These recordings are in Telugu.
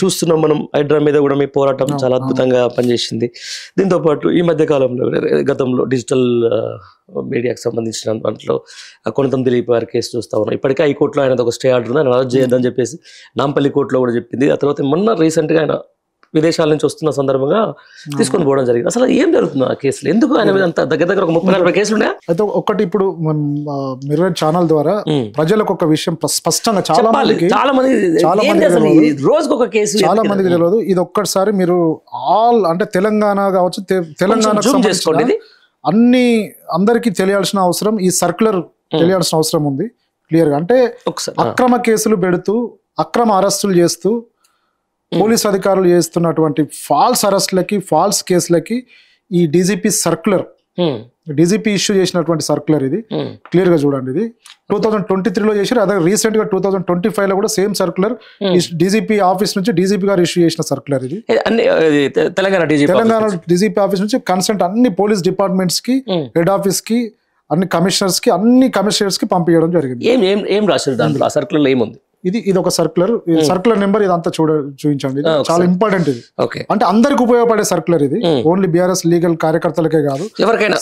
చూస్తున్నాం మనం. హైడ్రా మీద కూడా మీ పోరాటం చాలా అద్భుతంగా పనిచేసింది. దీంతో పాటు ఈ మధ్య కాలంలో గతంలో డిజిటల్ మీడియాకి సంబంధించిన దాంట్లో కొనతం దిలీప్ గారి కేసు చూస్తా ఉన్నాం. ఇప్పటికే హైకోర్టులో ఆయన ఒక స్టే ఆర్డర్ ఉంది, ఆయన అరెస్ట్ చేయొద్దని చెప్పేసి నాంపల్లి కోర్టులో కూడా చెప్పింది. ఆ తర్వాత మొన్న రీసెంట్గా ఆయన విదేశాల నుంచి వస్తున్న సందర్భంగా తీసుకొని పోవడం జరిగింది. అసలు ఏం జరుగుతుంది ఆ కేసులు? ఎందుకు ఆయన మీద అంత దగ్గర ఒక 30-40 కేసులు ఉన్నాయా? అయితే ఒకటి ఇప్పుడు మిర్రర్ ఛానల్ ద్వారా ప్రజలకు ఒక విషయం స్పష్టంగా చాలా మందికి రోజుకొక కేసు చాలా మందికి తెలియదు. ఇది ఒక్కసారి మీరు అంటే తెలంగాణ కావచ్చు, తెలంగాణ అన్ని అందరికీ తెలియాల్సిన అవసరం, ఈ సర్క్యులర్ తెలియాల్సిన అవసరం ఉంది క్లియర్ గా. అంటే అక్రమ కేసులు పెడుతూ అక్రమ అరెస్టులు చేస్తూ పోలీస్ అధికారులు చేస్తున్నటువంటి ఫాల్స్ అరెస్టులకి ఫాల్స్ కేసులకి ఈ డీజీపీ సర్క్యులర్, డీజీపీ ఇష్యూ చేసినటువంటి సర్క్యులర్ ఇది క్లియర్ గా చూడండి. ఇది 2023లో చేశారు. అదే రీసెంట్ గా 2025లో కూడా సేమ్ సర్క్యులర్ డీజీపీ ఆఫీస్ నుంచి డీజీపీ గారు ఇష్యూ చేసిన సర్క్యులర్ ఇది. తెలంగాణ డీజీపీ ఆఫీస్ నుంచి కన్సల్ట్ అన్ని పోలీస్ డిపార్ట్మెంట్స్ కి, హెడ్ ఆఫీస్ కి, అన్ని కమిషనర్స్ కి, అన్ని కమిషనర్స్ కి పంపించడం జరిగింది. ఏం రాశారు దాంట్లో? ఆ సర్క్యులర్ ఏముంది? ఇది ఒక సర్క్యులర్ నెంబర్, ఇదంతా చూపించండి. చాలా ఇంపార్టెంట్ ఇది. అంటే అందరికి ఉపయోగపడే సర్క్యులర్ ఇది. ఓన్లీ బీఆర్ఎస్ లీగల్ కార్యకర్తలకే కాదు, ఎవరికైనా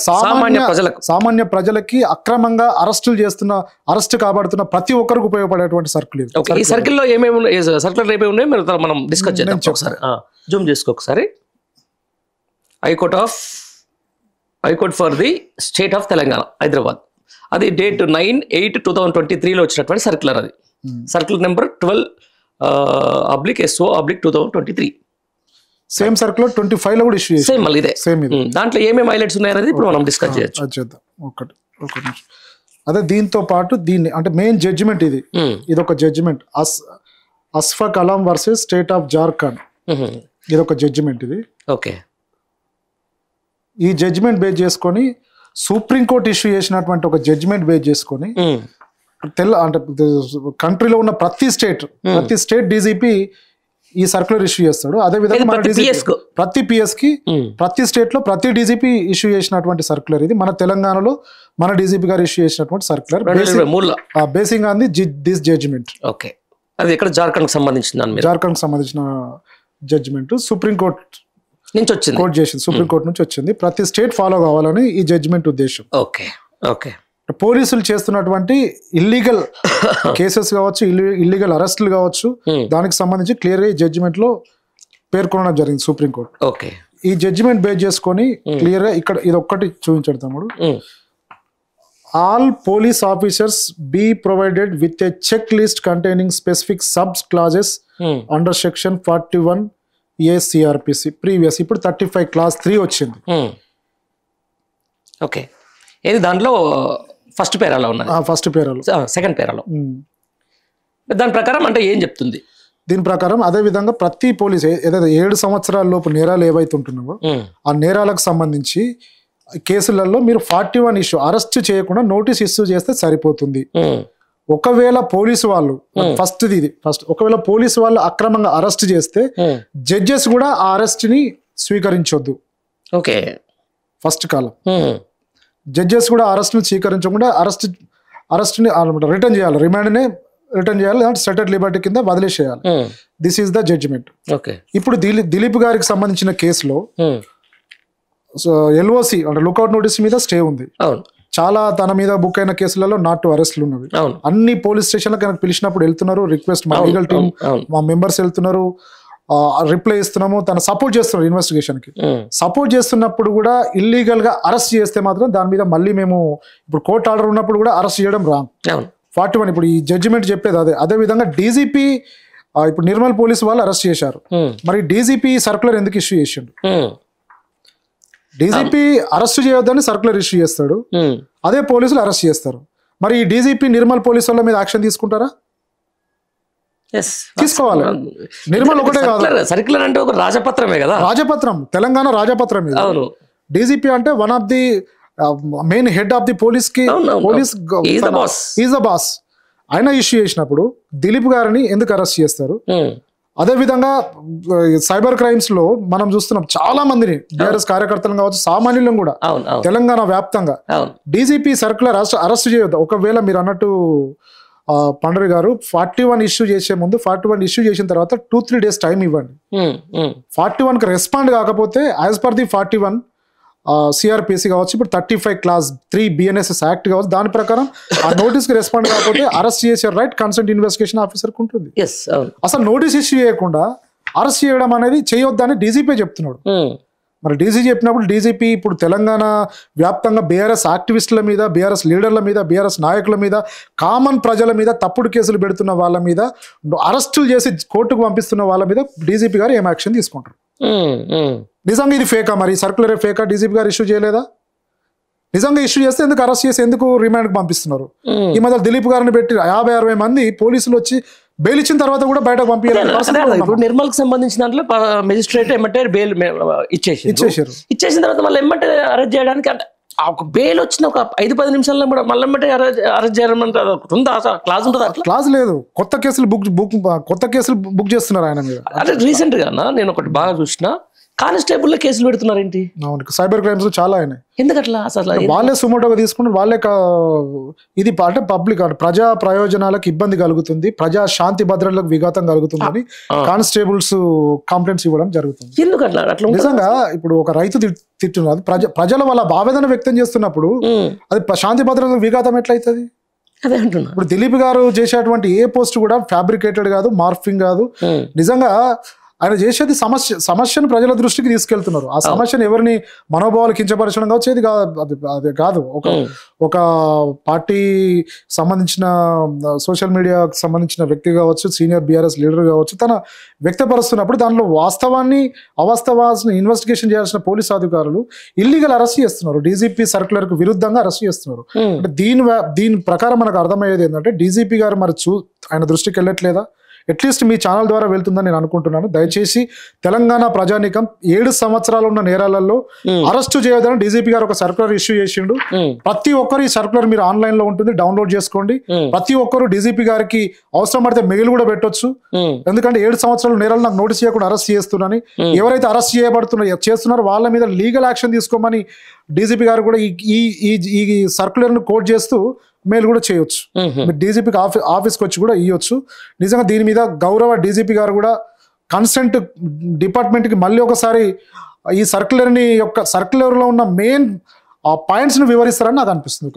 సామాన్య ప్రజలకి అక్రమంగా అరెస్ట్ కాబడుతున్న ప్రతి ఒక్కరికి ఉపయోగపడేటువంటి సర్క్యులర్. ఈ సర్కిల్ లో ఏమేమి సర్క్యులర్ ఏమేమి ఉన్నాయి మనం డిస్కస్ చేద్దాం ఒకసారి. జూమ్ చేసుకో ఒకసారి. High court for the state of Telangana, Hyderabad. అది డేట్ 9/8/2023లో వచ్చినటువంటి సర్క్యులర్. అది circular number 12/SO/2023. Same circular 25లో కూడా ఇష్యూ సేమ్ మళ్ళీ ఇదే. దాంట్లో ఏమేమి హైలైట్స్ ఉన్నాయనేది ఇప్పుడు మనం డిస్కస్ చేయొచ్చు. ఒకటి అదే దీంతో పాటు దీన్ని అంటే మెయిన్ జడ్జిమెంట్ ఇది ఒక judgment, Asfaq Alam versus state of Jharkhand. ఇది ఒక జడ్జిమెంట్ ఇది. ఓకే. ఈ జడ్జిమెంట్ బేస్ చేసుకొని సుప్రీంకోర్టు ఇష్యూ చేసినటువంటి ఒక జడ్జిమెంట్ బేస్ చేసుకొని అంటే కంట్రీలో ఉన్న ప్రతి స్టేట్ డీజీపీ ఈ సర్క్యులర్ ఇష్యూ చేస్తాడు. అదే విధంగా ప్రతి పిఎస్ కి ప్రతి స్టేట్ లో ప్రతి డీజీపీ ఇష్యూ చేసినటువంటి సర్క్యులర్ ఇది. మన తెలంగాణలో మన డీజీపీ గారు ఇష్యూ చేసినటువంటి circular basing on this judgement. Okay. అది ఎక్కడ జార్ఖండ్ కి సంబంధించిన జడ్జిమెంట్ సుప్రీంకోర్టు నుంచి వచ్చింది, సుప్రీంకోర్టు నుంచి వచ్చింది. ప్రతి స్టేట్ ఫాలో కావాలని ఈ జడ్జిమెంట్ ఉద్దేశం. ఓకే. పోలీసులు చేస్తున్నటువంటి ఇల్లీగల్ కేసెస్ కావచ్చు, ఇల్లీగల్ అరెస్టులు కావచ్చు, దానికి సంబంధించి క్లియర్ గా ఈ జడ్జిమెంట్ లో పేర్కొనడం జరిగింది సుప్రీంకోర్టు. ఓకే. ఈ జడ్జిమెంట్ బేస్ చేసుకొని క్లియర్ గా ఇక్కడ ఇది ఒక్కటి చూపించాడు తమ్ముడు. All police officers be provided with a check list containing specific subs clauses under section 41 ACRPC previous. ఇప్పుడు 35 క్లాస్ 3 వచ్చింది. ఓకే. ఏది దాంట్లో ఫస్ట్ పేరాలో ఉన్నది? ఫస్ట్ పేరాలో, సెకండ్ పేరాలో. దాని ప్రకారం అంటే ఏం చెప్తుంది? దీని ప్రకారం అదే విధంగా ప్రతి పోలీస్ ఏదైతే 7 సంవత్సరాల లోపు నేరాలు ఏవైతే ఉంటున్నావో ఆ నేరాలకు సంబంధించి కేసులలో మీరు 41 ఇష్యూ అరెస్ట్ చేయకుండా నోటీస్ ఇష్యూ చేస్తే సరిపోతుంది. ఒకవేళ పోలీసు వాళ్ళు ఒకవేళ పోలీసు వాళ్ళు అక్రమంగా అరెస్ట్ చేస్తే జడ్జెస్ కూడా ఆ అరెస్ట్ ని స్వీకరించొద్దు. ఓకే. ఫస్ట్ కాలం జడ్జెస్ కూడా అరెస్ట్ ని స్వీకరించకుండా అరెస్ట్ ని రిటర్న్ చేయాలి, రిమాండ్ నే రిటర్న్ చేయాలి, సెటెడ్ లిబర్టీ కింద వదిలేసేయాలి. This is the judgment. ఇప్పుడు దిలీప్ గారికి సంబంధించిన కేసులో LOC అంటే లుకౌట్ నోటీస్ మీద స్టే ఉంది. చాలా తన మీద బుక్ అయిన కేసులలో నాట్ అరెస్టులు ఉన్నవి. అన్ని పోలీస్ స్టేషన్లకు కనుక పిలిచినప్పుడు వెళ్తున్నారు, రిక్వెస్ట్ మా లీగల్ టీమ్ మా మెంబర్స్ వెళ్తున్నారు, రిప్లై ఇస్తున్నాము, తన సపోర్ట్ చేస్తున్నారు ఇన్వెస్టిగేషన్ కి. సపోర్ట్ చేస్తున్నప్పుడు కూడా ఇల్లీగల్ గా అరెస్ట్ చేస్తే మాత్రం దాని మీద మళ్ళీ మేము ఇప్పుడు కోర్టు ఆర్డర్ ఉన్నప్పుడు కూడా అరెస్ట్ చేయడం రాంగ్. 41 ఇప్పుడు ఈ జడ్జిమెంట్ చెప్పేది అదే విధంగా డీజీపీ ఇప్పుడు నిర్మల్ పోలీసు వాళ్ళు అరెస్ట్ చేశారు. మరి డీజీపీ సర్క్యులర్ ఎందుకు ఇష్యూ చేసిండు? డీజీపీ అరెస్ట్ చేయొద్దని సర్క్యులర్ ఇష్యూ చేస్తాడు, అదే పోలీసులు అరెస్ట్ చేస్తారు. మరి ఈ డీజీపీ నిర్మల్ పోలీసు వాళ్ళ మీద యాక్షన్ తీసుకుంటారా? తీసుకోవాలి. నిర్మల్ ఒకటే కాదు, సర్క్యులర్ అంటే ఒక రాజపత్రమే కదా, రాజపత్రం, తెలంగాణ రాజపత్రం. డీజీపీ అంటే one of the main head of the police కి, పోలీస్ ఈజ్ ద బాస్. ఆయన ఇష్యూ చేసినప్పుడు దిలీప్ గారిని ఎందుకు అరెస్ట్ చేస్తారు? అదే విధంగా సైబర్ క్రైమ్స్ లో మనం చూస్తున్నాం చాలా మందిని, బీఆర్ఎస్ కార్యకర్తలు కావచ్చు, సామాన్యులను కూడా తెలంగాణ వ్యాప్తంగా డీజీపీ సర్క్యులర్ అరెస్ట్ చేయొద్దు. ఒకవేళ మీరు అన్నట్టు పండరి గారు 41 ఇష్యూ చేసే ముందు 41 ఇష్యూ చేసిన తర్వాత 2-3 days టైం ఇవ్వండి. 41కి రెస్పాండ్ కాకపోతే యాజ్ పర్ ది 41 సిఆర్పిసి కావచ్చు, ఇప్పుడు 35 Clause 3 BNSS యాక్ట్ కావచ్చు, దాని ప్రకారం ఆ నోటీస్కి రెస్పాండ్ కాకపోతే అరెస్ట్ చేసే రైట్ కన్సర్న్ ఇన్వెస్టిగేషన్ ఆఫీసర్కి ఉంటుంది. అసలు నోటీస్ ఇష్యూ చేయకుండా అరెస్ట్ చేయడం అనేది చేయొద్దని డీజీపీ చెప్తున్నాడు. మరి డీజీ చెప్పినప్పుడు డీజీపీ ఇప్పుడు తెలంగాణ వ్యాప్తంగా బీఆర్ఎస్ యాక్టివిస్టుల మీద, బీఆర్ఎస్ లీడర్ల మీద, బీఆర్ఎస్ నాయకుల మీద, కామన్ ప్రజల మీద తప్పుడు కేసులు పెడుతున్న వాళ్ళ మీద, అరెస్టులు చేసి కోర్టుకు పంపిస్తున్న వాళ్ళ మీద డీజీపీ గారు ఏం యాక్షన్ తీసుకుంటారు? నిజంగా ఇది ఫేకా? మరి సర్కులర్ ఫేకా? డీజీపీ గారు ఇష్యూ చేయలేదా? నిజంగా ఇష్యూ చేస్తే ఎందుకు అరెస్ట్ చేసి ఎందుకు రిమాండ్కి పంపిస్తున్నారు? ఈ మధ్య దిలీప్ గారిని పెట్టి 50-60 మంది పోలీసులు వచ్చి బెయిల్ ఇచ్చిన తర్వాత కూడా బయటకు పంపించారు. ఇప్పుడు నిర్మల్కి సంబంధించిన దాంట్లో మెజిస్ట్రేట్ ఏమంటే బెయిల్ ఇచ్చేసిన తర్వాత మళ్ళీ ఏమంటే అరెస్ట్ చేయడానికి, అంటే ఒక బెయిల్ వచ్చిన ఒక 5-10 నిమిషాల్లో కూడా మళ్ళీ అరెస్ట్ చేయడం ఉందా? క్లాజ్ ఉంటుందా? క్లాజ్ లేదు. కొత్త కేసులు బుక్ చేస్తున్నారు ఆయన మీద. అంటే రీసెంట్ గా నేను ఒకటి బాగా చూసిన, కానిస్టేబుల్ కేసులు పెడుతున్నారు ఏంటి? అవును, సైబర్ క్రైమ్స్ చాలా అయినాయి. ఎందుకట్లా? అసలు వాళ్ళే సుమోటోగా తీసుకుంటారు, వాళ్ళే ఇది అంటే పబ్లిక్ ప్రజా ప్రయోజనాలకు ఇబ్బంది కలుగుతుంది, ప్రజా శాంతి భద్రతలకు విఘాతం కలుగుతుందని కానిస్టేబుల్స్ కంప్లైంట్స్ ఇవ్వడం జరుగుతుంది. ఎందుకట్లా? నిజంగా ఇప్పుడు ఒక రైతు తిట్టున్నారు, ప్రజల వాళ్ళ ఆవేదన వ్యక్తం చేస్తున్నప్పుడు అది శాంతి భద్రతలకు విఘాతం ఎట్లయితుంది? అదే అంటున్నా. ఇప్పుడు దిలీప్ గారు చేసేటువంటి ఏ పోస్ట్ కూడా ఫ్యాబ్రికేటెడ్ కాదు, మార్ఫింగ్ కాదు. నిజంగా ఆయన చేసేది సమస్యను ప్రజల దృష్టికి తీసుకెళ్తున్నారు. ఆ సమస్యను ఎవరిని మనోభావాలు కించపరచడం కావచ్చు, అది కాదు. ఒక పార్టీ సంబంధించిన సోషల్ మీడియాకు సంబంధించిన వ్యక్తి కావచ్చు, సీనియర్ బీఆర్ఎస్ లీడర్ కావచ్చు, తన వ్యక్తపరుస్తున్నప్పుడు దానిలో వాస్తవాన్ని అవాస్తవాన్ని ఇన్వెస్టిగేషన్ చేయాల్సిన పోలీస్ అధికారులు ఇల్లీగల్ అరెస్ట్ చేస్తున్నారు, డీజీపీ సర్క్యులర్ కు విరుద్ధంగా అరెస్ట్ చేస్తున్నారు. అంటే దీని ప్రకారం మనకు అర్థమయ్యేది ఏంటంటే డీజీపీ గారు మరి ఆయన దృష్టికి వెళ్ళట్లేదా? అట్లీస్ట్ మీ ఛానల్ ద్వారా వెళ్తుందని నేను అనుకుంటున్నాను. దయచేసి తెలంగాణ ప్రజానీకం 7 సంవత్సరాలు ఉన్న నేరాలలో అరెస్టు చేయొద్దని డీజీపీ గారు ఒక సర్క్యులర్ ఇష్యూ చేసిండు. ప్రతి ఒక్కరు ఈ సర్క్యులర్ మీరు ఆన్లైన్ లో ఉంటుంది, డౌన్లోడ్ చేసుకోండి. ప్రతి ఒక్కరు డీజీపీ గారికి అవసరం పడితే మెయిల్ కూడా పెట్టొచ్చు. ఎందుకంటే 7 సంవత్సరాలు నేరాలు నాకు నోటీస్ చేయకుండా అరెస్ట్ చేస్తున్నాను, ఎవరైతే అరెస్ట్ చేస్తున్నారో వాళ్ళ మీద లీగల్ యాక్షన్ తీసుకోమని డీజీపీ గారు కూడా ఈ సర్క్యులర్ ను కోట్ చేస్తూ మెయిల్ కూడా చేయొచ్చు. డీజీపీకి ఆఫీస్కి వచ్చి కూడా ఇవ్వచ్చు. నిజంగా దీని మీద గౌరవ డీజీపీ గారు కూడా కన్సెంట్ డిపార్ట్మెంట్కి మళ్ళీ ఒకసారి ఈ సర్క్యులర్లో ఉన్న మెయిన్ పాయింట్స్ని వివరిస్తారని నాకు అనిపిస్తుంది.